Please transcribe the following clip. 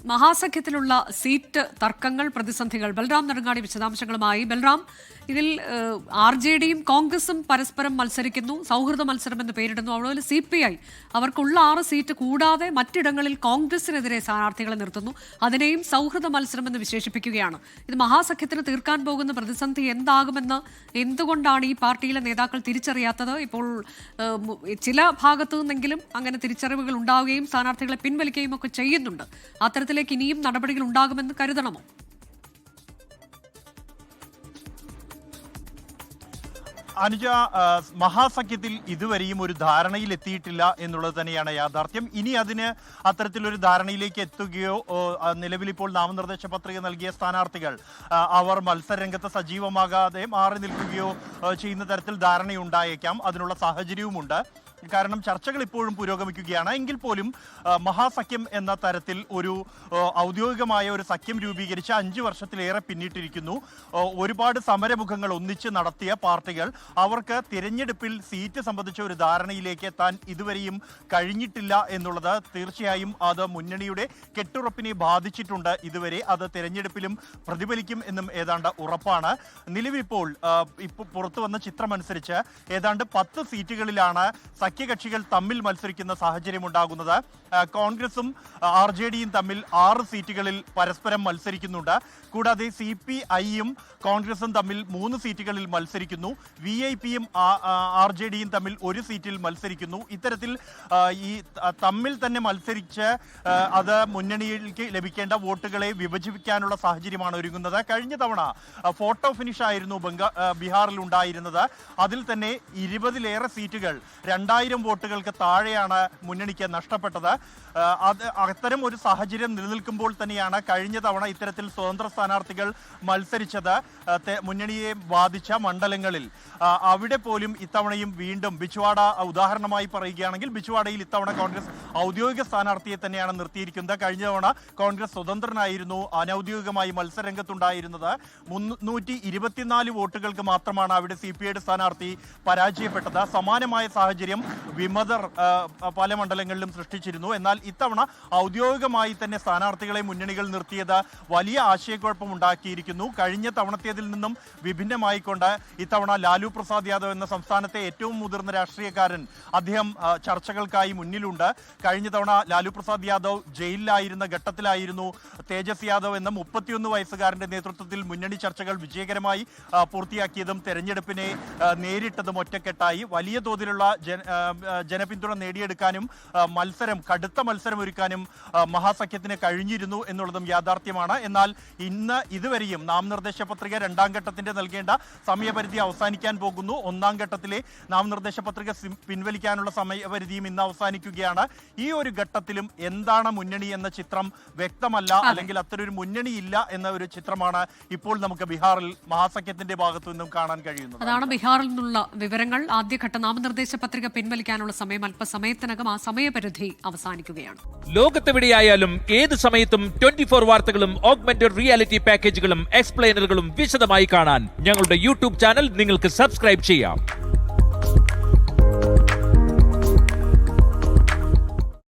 മഹാസഖ്യത്തിലുള്ള seat തർക്കങ്ങൾ, പ്രതിസന്ധികൾ. ബൽറാം നെടുങ്ങാടി വിശദാംശങ്ങളുമായി. ബൽറാം, ഇതിൽ RJDയും കോൺഗ്രസും പരസ്പരം മത്സരിക്കുന്നു. സൗഹൃദ മത്സരം എന്ന് പേരിടുന്നു. അതുപോലെ CPI അവർക്കുള്ള 6 സീറ്റ് കൂടാതെ മറ്റിടങ്ങളിൽ കോൺഗ്രസിനെതിരെ സ്ഥാനാർത്ഥികളെ നിർത്തുന്നു. അതിനെയും സൗഹൃദ മത്സരം എന്ന് വിശേഷിപ്പിക്കുകയാണ്. ഇത് മഹാസഖ്യത്തിന് തീർക്കാൻ പോകുന്ന പ്രതിസന്ധി എന്താകുമെന്ന് എന്തുകൊണ്ടാണ് ഈ പാർട്ടിയിലെ നേതാക്കൾ തിരിച്ചറിയാത്തത്? ഇപ്പോൾ ചില ഭാഗത്തു നിന്നെങ്കിലും അങ്ങനെ തിരിച്ചറിവുകൾ ഉണ്ടാവുകയും സ്ഥാനാർത്ഥികളെ പിൻവലിക്കുകയും ഒക്കെ ചെയ്യുന്നുണ്ട്. അത്തരത്തിലേക്ക് ഇനിയും നടപടികൾ ഉണ്ടാകുമെന്ന് കരുതണമോ? അനുജ, മഹാസഖ്യത്തിൽ ഇതുവരെയും ഒരു ധാരണയിൽ എത്തിയിട്ടില്ല എന്നുള്ളത് തന്നെയാണ് യാഥാർത്ഥ്യം. ഇനി അതിന് അത്തരത്തിലൊരു ധാരണയിലേക്ക് എത്തുകയോ, നിലവിലിപ്പോൾ നാമനിർദ്ദേശ പത്രിക നൽകിയ സ്ഥാനാർത്ഥികൾ അവർ മത്സരരംഗത്ത് സജീവമാകാതെ മാറി നിൽക്കുകയോ ചെയ്യുന്ന തരത്തിൽ ധാരണയുണ്ടായേക്കാം. അതിനുള്ള സാഹചര്യവുമുണ്ട്. കാരണം ചർച്ചകൾ ഇപ്പോഴും പുരോഗമിക്കുകയാണ്. എങ്കിൽ പോലും മഹാസഖ്യം എന്ന തരത്തിൽ ഒരു ഔദ്യോഗികമായ ഒരു സഖ്യം രൂപീകരിച്ച് 5 വർഷത്തിലേറെ പിന്നിട്ടിരിക്കുന്നു. ഒരുപാട് സമരമുഖങ്ങൾ ഒന്നിച്ച് നടത്തിയ പാർട്ടികൾ അവർക്ക് തിരഞ്ഞെടുപ്പിൽ സീറ്റ് സംബന്ധിച്ച ഒരു ധാരണയിലേക്ക് എത്താൻ ഇതുവരെയും കഴിഞ്ഞിട്ടില്ല എന്നുള്ളത് തീർച്ചയായും അത് മുന്നണിയുടെ കെട്ടുറപ്പിനെ ബാധിച്ചിട്ടുണ്ട്. ഇതുവരെ അത് തിരഞ്ഞെടുപ്പിലും പ്രതിഫലിക്കും എന്നും ഏതാണ്ട് ഉറപ്പാണ്. നിലവിലിപ്പോൾ പുറത്തു വന്ന ചിത്രമനുസരിച്ച് ഏതാണ്ട് 10 സീറ്റുകളിലാണ് സഖ്യകക്ഷികൾ തമ്മിൽ മത്സരിക്കുന്ന സാഹചര്യം ഉണ്ടാകുന്നത്. കോൺഗ്രസും RJDയും തമ്മിൽ 6 സീറ്റുകളിൽ പരസ്പരം മത്സരിക്കുന്നുണ്ട്. കൂടാതെ CPIയും കോൺഗ്രസും തമ്മിൽ 3 സീറ്റുകളിൽ മത്സരിക്കുന്നു. VIPയും RJDയും തമ്മിൽ 1 സീറ്റിൽ മത്സരിക്കുന്നു. ഇത്തരത്തിൽ ഈ തമ്മിൽ തന്നെ മത്സരിച്ച് അത് മുന്നണിയിലേക്ക് ലഭിക്കേണ്ട വോട്ടുകളെ വിഭജിപ്പിക്കാനുള്ള സാഹചര്യമാണ് ഒരുങ്ങുന്നത്. കഴിഞ്ഞ തവണ ഫോട്ടോ ഫിനിഷ് ആയിരുന്നു ബീഹാറിൽ ഉണ്ടായിരുന്നത്. അതിൽ തന്നെ 20ലേറെ സീറ്റുകൾ 2000 വോട്ടുകൾക്ക് താഴെയാണ് മുന്നണിക്ക് നഷ്ടപ്പെട്ടത്. അത്തരം ഒരു സാഹചര്യം നിലനിൽക്കുമ്പോൾ തന്നെയാണ് കഴിഞ്ഞ തവണ ഇത്തരത്തിൽ സ്വതന്ത്ര സ്ഥാനാർത്ഥികൾ മത്സരിച്ചത് മുന്നണിയെ ബാധിച്ച മണ്ഡലങ്ങളിൽ. അവിടെ പോലും ഇത്തവണയും വീണ്ടും ബിച്ച്വാഡ ഉദാഹരണമായി പറയുകയാണെങ്കിൽ, ബിച്ച്വാഡയിൽ ഇത്തവണ കോൺഗ്രസ് ഔദ്യോഗിക സ്ഥാനാർത്ഥിയെ തന്നെയാണ് നിർത്തിയിരിക്കുന്നത്. കഴിഞ്ഞ തവണ കോൺഗ്രസ് സ്വതന്ത്രനായിരുന്നു അനൌദ്യോഗികമായി മത്സരരംഗത്തുണ്ടായിരുന്നത്. 324 വോട്ടുകൾക്ക് മാത്രമാണ് അവിടെ CPIയുടെ സ്ഥാനാർത്ഥി പരാജയപ്പെട്ടത്. സമാനമായ സാഹചര്യം വിമതർ പല മണ്ഡലങ്ങളിലും സൃഷ്ടിച്ചിരുന്നു. എന്നാൽ ഇത്തവണ ഔദ്യോഗികമായി തന്നെ സ്ഥാനാർത്ഥികളെ മുന്നണികൾ നിർത്തിയത് വലിയ ആശയക്കുഴപ്പം ഉണ്ടാക്കിയിരിക്കുന്നു. കഴിഞ്ഞ തവണത്തേതിൽ നിന്നും വിഭിന്നമായിക്കൊണ്ട് ഇത്തവണ ലാലു പ്രസാദ് യാദവ് എന്ന സംസ്ഥാനത്തെ ഏറ്റവും മുതിർന്ന രാഷ്ട്രീയക്കാരൻ, അദ്ദേഹം ചർച്ചകൾക്കായി മുന്നിലുണ്ട്. കഴിഞ്ഞ തവണ ലാലു പ്രസാദ് യാദവ് ജയിലിലായിരുന്ന ഘട്ടത്തിലായിരുന്നു തേജസ് യാദവ് എന്ന 31 വയസ്സുകാരന്റെ നേതൃത്വത്തിൽ മുന്നണി ചർച്ചകൾ വിജയകരമായി പൂർത്തിയാക്കിയതും തെരഞ്ഞെടുപ്പിനെ നേരിട്ടതും ഒറ്റക്കെട്ടായി. വലിയ തോതിലുള്ള ജനപിന്തുണ നേടിയെടുക്കാനും കടുത്ത മത്സരം ഒരുക്കാനും മഹാസഖ്യത്തിന് കഴിഞ്ഞിരുന്നു എന്നുള്ളതും യാഥാർത്ഥ്യമാണ്. എന്നാൽ ഇന്ന് ഇതുവരെയും നാമനിർദ്ദേശ പത്രിക 2ാം ഘട്ടത്തിന്റെ നൽകേണ്ട സമയപരിധി അവസാനിക്കാൻ പോകുന്നു. 1ാം ഘട്ടത്തിലെ നാമനിർദ്ദേശ പത്രിക പിൻവലിക്കാനുള്ള സമയപരിധിയും ഇന്ന് അവസാനിക്കുകയാണ്. ഈ ഒരു ഘട്ടത്തിലും എന്താണ് മുന്നണി എന്ന ചിത്രം വ്യക്തമല്ല, അല്ലെങ്കിൽ അത്തരൊരു മുന്നണി ഇല്ല എന്ന ഒരു ചിത്രമാണ് ഇപ്പോൾ നമുക്ക് ബീഹാറിൽ മഹാസഖ്യത്തിന്റെ ഭാഗത്തു നിന്നും കാണാൻ കഴിയുന്നത്. അതാണ് ബീഹാറിൽ നിന്നുള്ള വിവരങ്ങൾ. ആദ്യഘട്ട നാമനിർദ്ദേശ പത്രിക പിൻവലിക്കാനുള്ള സമയം അല്പസമയത്തിനകം ആ സമയപരിധി അവസാനിക്കുകയാണ്. ലോകത്തെവിടെയായാലും ഏത് സമയത്തും 24 വാർത്തകളും ഓഗ്മെന്റഡ് റിയാലിറ്റി പാക്കേജുകളും എക്സ്പ്ലെയിനറുകളും വിശദമായി കാണാൻ ഞങ്ങളുടെ YouTube ചാനൽ നിങ്ങൾക്ക് സബ്സ്ക്രൈബ് ചെയ്യാം.